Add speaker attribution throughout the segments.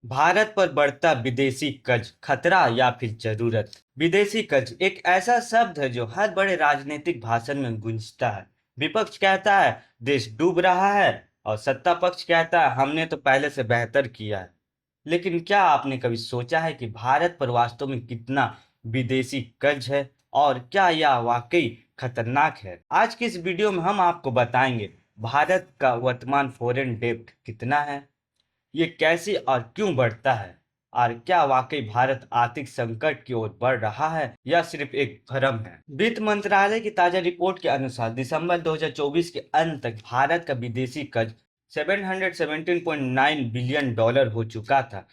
Speaker 1: भारत पर बढ़ता विदेशी कर्ज खतरा या फिर जरूरत। विदेशी कर्ज एक ऐसा शब्द है जो हर बड़े राजनीतिक भाषण में गूंजता है। विपक्ष कहता है देश डूब रहा है और सत्ता पक्ष कहता है हमने तो पहले से बेहतर किया है। लेकिन क्या आपने कभी सोचा है कि भारत पर वास्तव में कितना विदेशी कर्ज है और क्या यह वाकई खतरनाक है? आज की इस वीडियो में हम आपको बताएंगे भारत का वर्तमान फॉरेन डेब्ट कितना है, ये कैसे और क्यों बढ़ता है, और क्या वाकई भारत आर्थिक संकट की ओर बढ़ रहा है या सिर्फ एक भ्रम है। वित्त मंत्रालय की ताजा रिपोर्ट के अनुसार दिसंबर 2024 के अंत तक भारत का विदेशी कर्ज 717.9 बिलियन डॉलर हो चुका था,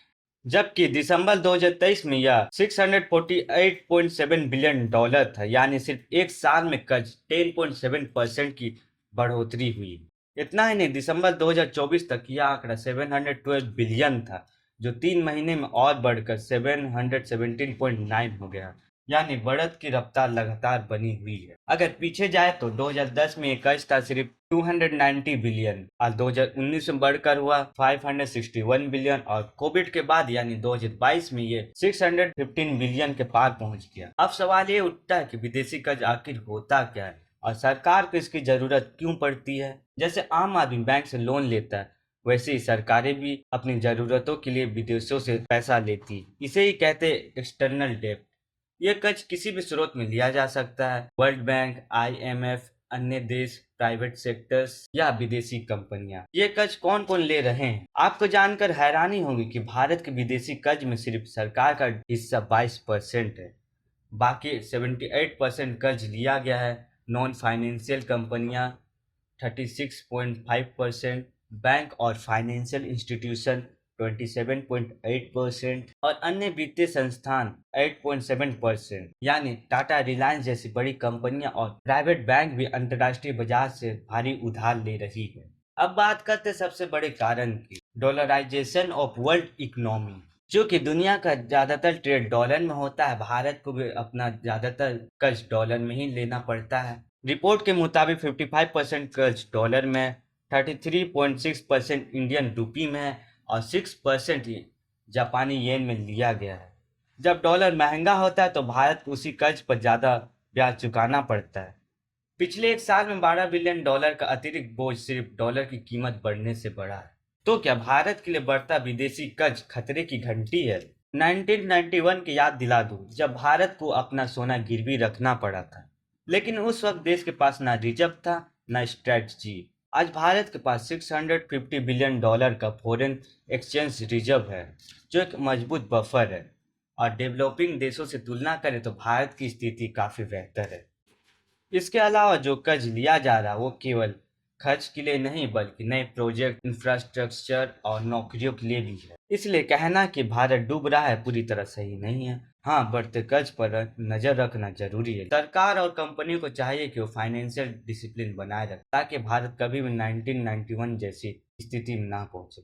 Speaker 1: जबकि दिसंबर 2023 में यह 648.7 बिलियन डॉलर था। यानी सिर्फ एक साल में कर्ज 10.7% की बढ़ोतरी हुई। इतना ही नहीं, दिसंबर 2024 तक यह आंकड़ा 712 बिलियन था, जो 3 महीने में और बढ़कर 717.9 हो गया। यानी बढ़त की रफ्तार लगातार बनी हुई है। अगर पीछे जाए तो 2010 में यह कर्ज था सिर्फ 290 बिलियन और 2019 में बढ़कर हुआ 561 बिलियन और कोविड के बाद यानी 2022 में ये 615 बिलियन के पार पहुंच गया। अब सवाल ये उठता है कि विदेशी कर्ज आखिर होता क्या है और सरकार को इसकी जरूरत क्यों पड़ती है। जैसे आम आदमी बैंक से लोन लेता है, वैसे ही सरकारें भी अपनी जरूरतों के लिए विदेशों से पैसा लेती। इसे ही कहते हैं एक्सटर्नल डेब्ट। ये कर्ज किसी भी स्रोत में लिया जा सकता है, वर्ल्ड बैंक, आईएमएफ, अन्य देश, प्राइवेट सेक्टर्स या विदेशी कंपनियां। ये कर्ज कौन कौन ले रहे हैं? आपको जानकर हैरानी होगी कि भारत के विदेशी कर्ज में सिर्फ सरकार का हिस्सा 22% है। बाकी 78% कर्ज लिया गया है नॉन फाइनेंशियल कंपनियां 36.5%, बैंक और फाइनेंशियल इंस्टीट्यूशन 27.8% और अन्य वित्तीय संस्थान 8.7%। यानी टाटा, रिलायंस जैसी बड़ी कंपनियां और प्राइवेट बैंक भी अंतर्राष्ट्रीय बाजार से भारी उधार ले रही है। अब बात करते सबसे बड़े कारण की, डॉलराइजेशन ऑफ वर्ल्ड इकोनॉमी। जो कि दुनिया का ज्यादातर ट्रेड डॉलर में होता है, भारत को भी अपना ज्यादातर कर्ज डॉलर में ही लेना पड़ता है। रिपोर्ट के मुताबिक 55% कर्ज डॉलर में, 33.6% इंडियन रूपी में और 6% जापानी येन में लिया गया है। जब डॉलर महंगा होता है तो भारत को उसी कर्ज पर ज्यादा ब्याज चुकाना पड़ता है। पिछले एक साल में 12 बिलियन डॉलर का अतिरिक्त बोझ सिर्फ डॉलर की कीमत बढ़ने से बढ़ा है। तो क्या भारत के लिए बढ़ता विदेशी कर्ज खतरे की घंटी है? 1991 की याद दिला दूं, जब भारत को अपना सोना गिरवी रखना पड़ा था, लेकिन उस वक्त देश के पास ना रिजर्व था ना स्ट्रेटजी। आज भारत के पास 650 बिलियन डॉलर का फॉरेन एक्सचेंज रिजर्व है, जो एक मजबूत बफर है। और डेवलपिंग देशों से तुलना करें तो भारत की स्थिति काफी बेहतर है। इसके अलावा जो कर्ज लिया जा रहा है वो केवल खर्च के लिए नहीं बल्कि नए प्रोजेक्ट, इंफ्रास्ट्रक्चर और नौकरियों के लिए भी है। इसलिए कहना कि भारत डूब रहा है पूरी तरह सही नहीं है। हाँ, बढ़ते कर्ज पर नजर रखना जरूरी है। सरकार और कंपनियों को चाहिए कि वो फाइनेंशियल डिसिप्लिन बनाए रखें ताकि भारत कभी भी 1991 जैसी स्थिति में ना पहुंचे।